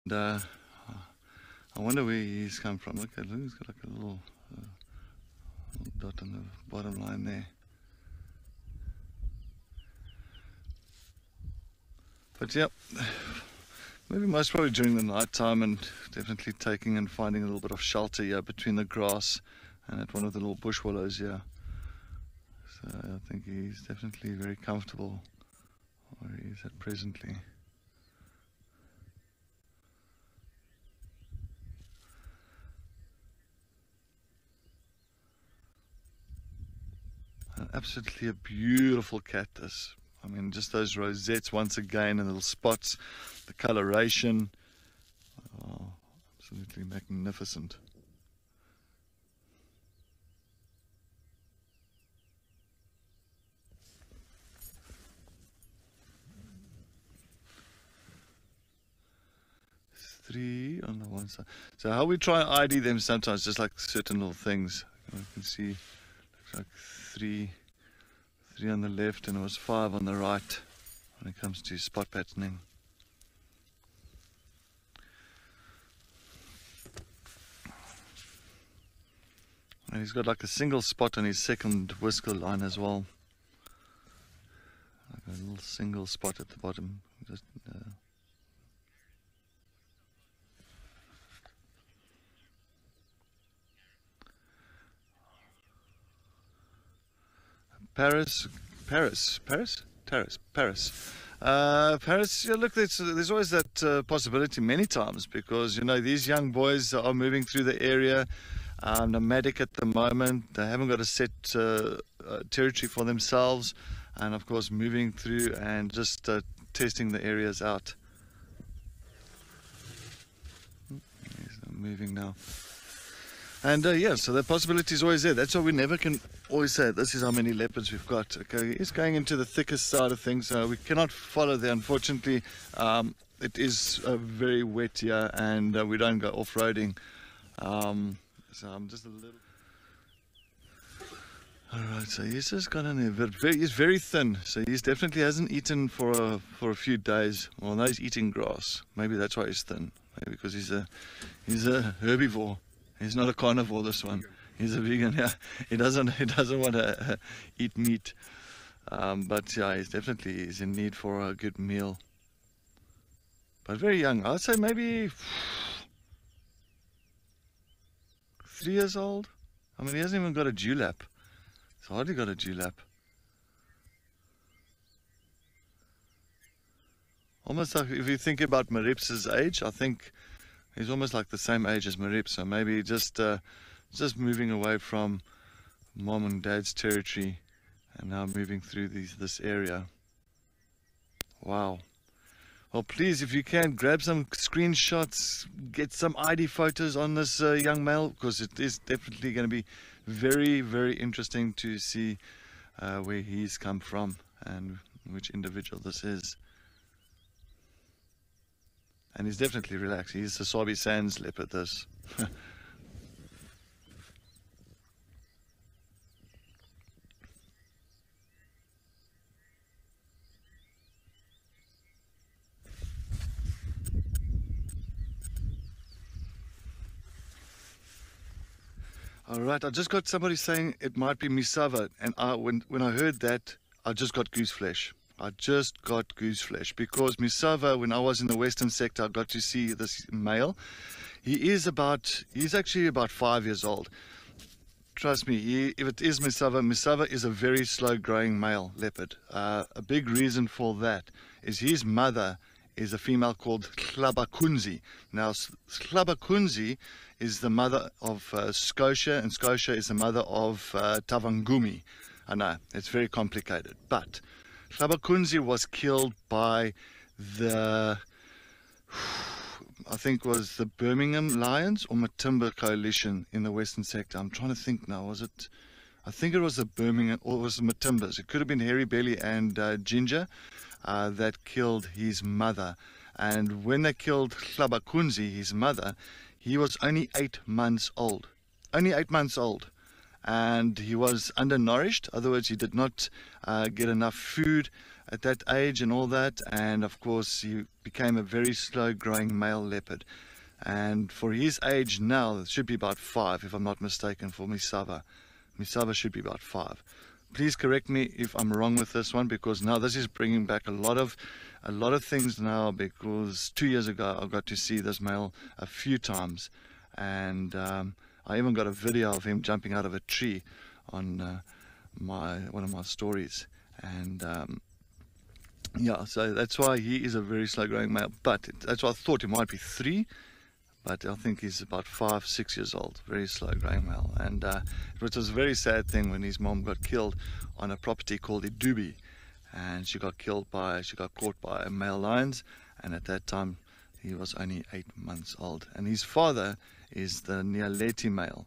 And I wonder where he's come from. Look, he's got like a little dot on the bottom line there. But yep, maybe most probably during the night time, and definitely taking and finding a little bit of shelter here between the grass and at one of the little bush willows here. So I think he's definitely very comfortable where he is at presently. Absolutely a beautiful cactus. I mean, just those rosettes once again and little spots, the coloration, oh, absolutely magnificent. Three on the one side. So how we try and ID them sometimes, just like certain little things. You can see, looks like three on the left, and it was 5 on the right when it comes to spot patterning. And he's got like a single spot on his second whisker line as well. Like a little single spot at the bottom. Just, Paris. Yeah, look, there's always that possibility many times, because you know these young boys are moving through the area, nomadic at the moment. They haven't got a set territory for themselves, and of course moving through and just testing the areas out. He's moving now. And yeah, so the possibility is always there. That's why we never can always say this is how many leopards we've got. Okay, it's going into the thickest side of things. We cannot follow there, unfortunately. It is very wet here, and we don't go off-roading. So I'm just a little... Alright, so he's just got in there, but he's very thin. So he's definitely hasn't eaten for a few days. Well, now he's eating grass. Maybe that's why he's thin. Maybe because he's a herbivore. He's not a carnivore, this one. He's a vegan. Yeah, he doesn't want to eat meat. But yeah, he's definitely in need for a good meal. But very young. I'd say maybe 3 years old. I mean, he hasn't even got a dewlap. He's hardly got a dewlap. Almost like if you think about Marip's age, I think he's almost like the same age as Marip, so maybe just moving away from mom and dad's territory and now moving through this area. Wow. Well, please, if you can, grab some screenshots, get some ID photos on this young male, because it is definitely going to be very, very interesting to see where he's come from and which individual this is. And he's definitely relaxed. He's the Sabi Sands leopard, this. Alright, I just got somebody saying it might be Misava, and when I heard that, I just got goose flesh. I just got goose flesh, because Misava, when I was in the western sector, I got to see this male. He's actually about 5 years old. Trust me, if it is Misava is a very slow growing male leopard. A big reason for that is his mother is a female called Hlabakunzi. Now, Hlabakunzi is the mother of Scotia, and Scotia is the mother of Tavangumi. I know, it's very complicated, but Hlabakunzi was killed by the, I think was the Birmingham Lions or Matimba Coalition in the Western sector. I'm trying to think now, was it? I think it was the Birmingham, or it was the Matimbas. It could have been Hairy Belly and Ginger that killed his mother. And when they killed Hlabakunzi, his mother, he was only 8 months old. Only 8 months old. and he was undernourished. In other words, he did not get enough food at that age and all that, and of course he became a very slow growing male leopard. And for his age now, it should be about 5, if I'm not mistaken, for Misava. Misava should be about 5. Please correct me if I'm wrong with this one, because now this is bringing back a lot of things now, because 2 years ago I got to see this male a few times, and I even got a video of him jumping out of a tree on one of my stories. And yeah, so that's why he is a very slow growing male, but that's why I thought he might be 3, but I think he's about 5, 6 years old, very slow growing male. And it was a very sad thing when his mom got killed on a property called Idubi, and she got caught by male lions, and at that time he was only 8 months old. And his father is the Nyaleti male.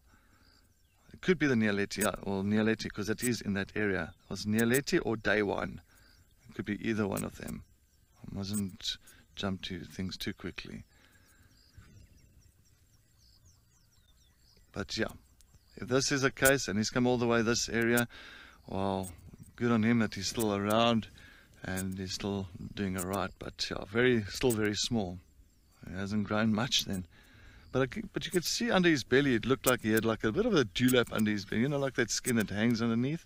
It could be the Nyaleti, yeah, or Nyaleti, because it is in that area. It was Nyaleti or Day One. It could be either one of them. I mustn't jump to things too quickly. But yeah, if this is the case and he's come all the way this area, well, good on him that he's still around and he's still doing alright. But yeah, still very small. He hasn't grown much then. But you could see under his belly, it looked like he had like a bit of a dewlap under his belly, you know, like that skin that hangs underneath.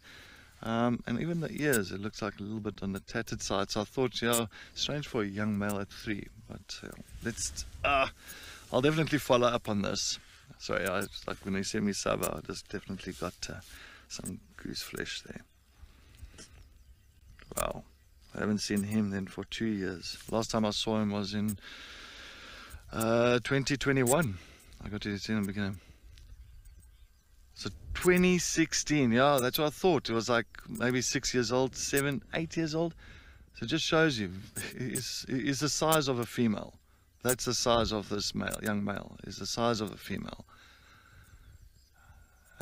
And even the ears, it looks like a little bit on the tattered side. So I thought, yeah, strange for a young male at 3. But I'll definitely follow up on this. Sorry, like when you said Misava, I just definitely got some goose flesh there. Wow, I haven't seen him then for 2 years. Last time I saw him was in 2021. I got to see him again. So 2016, yeah, that's what I thought. It was like maybe 6 years old, 7, 8 years old. So it just shows you, he's the size of a female. That's the size of this young male, is the size of a female.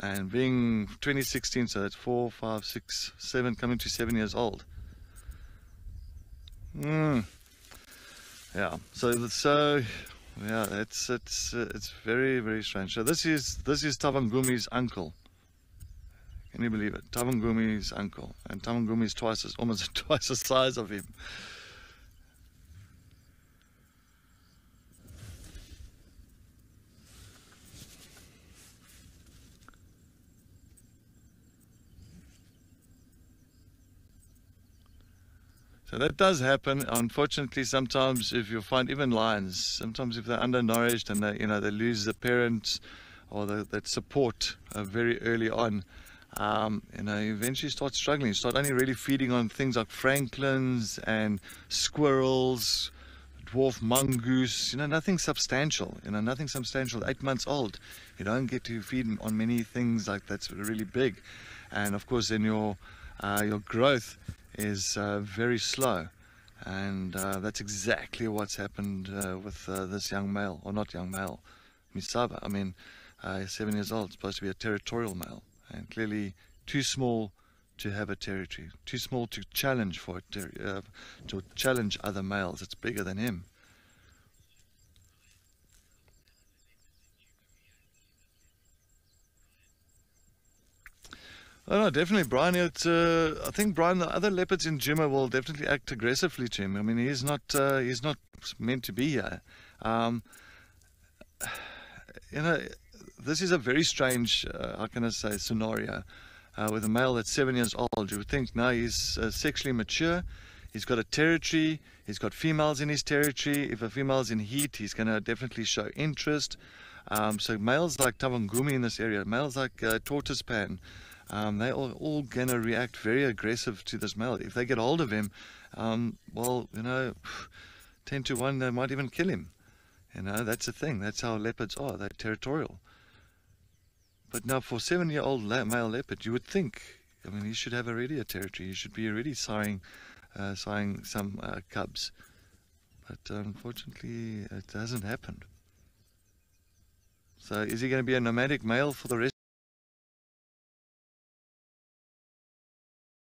And being 2016, so that's 4, 5, 6, 7, coming to 7 years old. Yeah. So yeah, it's very, very strange. So this is Tavangumi's uncle. Can you believe it? Tavangumi's uncle, and Tavangumi is almost twice the size of him. So that does happen. Unfortunately, sometimes if you find even lions, sometimes if they're undernourished and they lose the parents or that support very early on, eventually start struggling. You start only really feeding on things like francolins and squirrels, dwarf mongoose, nothing substantial, nothing substantial. 8 months old, you don't get to feed on many things like that's really big. And of course then your growth is very slow, and that's exactly what's happened with this young male, or not young male, Misava. I mean, 7 years old, supposed to be a territorial male, and clearly too small to have a territory, too small to challenge to challenge other males. It's bigger than him. Oh no, definitely, Brian. I think Brian, the other leopards in Jimma will definitely act aggressively to him. I mean, he's not meant to be here. This is a very strange, how can I say, scenario with a male that's 7 years old. You would think now he's sexually mature. He's got a territory. He's got females in his territory. If a female's in heat, he's going to definitely show interest. So males like Tavangumi in this area, males like Tortoise Pan, they are all going to react very aggressive to this male. If they get hold of him, 10 to 1, they might even kill him. That's the thing. That's how leopards are. They're territorial. But now for a 7-year-old male leopard, you would think, I mean, he should have already a territory. He should be already siring some cubs. But unfortunately, it hasn't happened. So is he going to be a nomadic male for the rest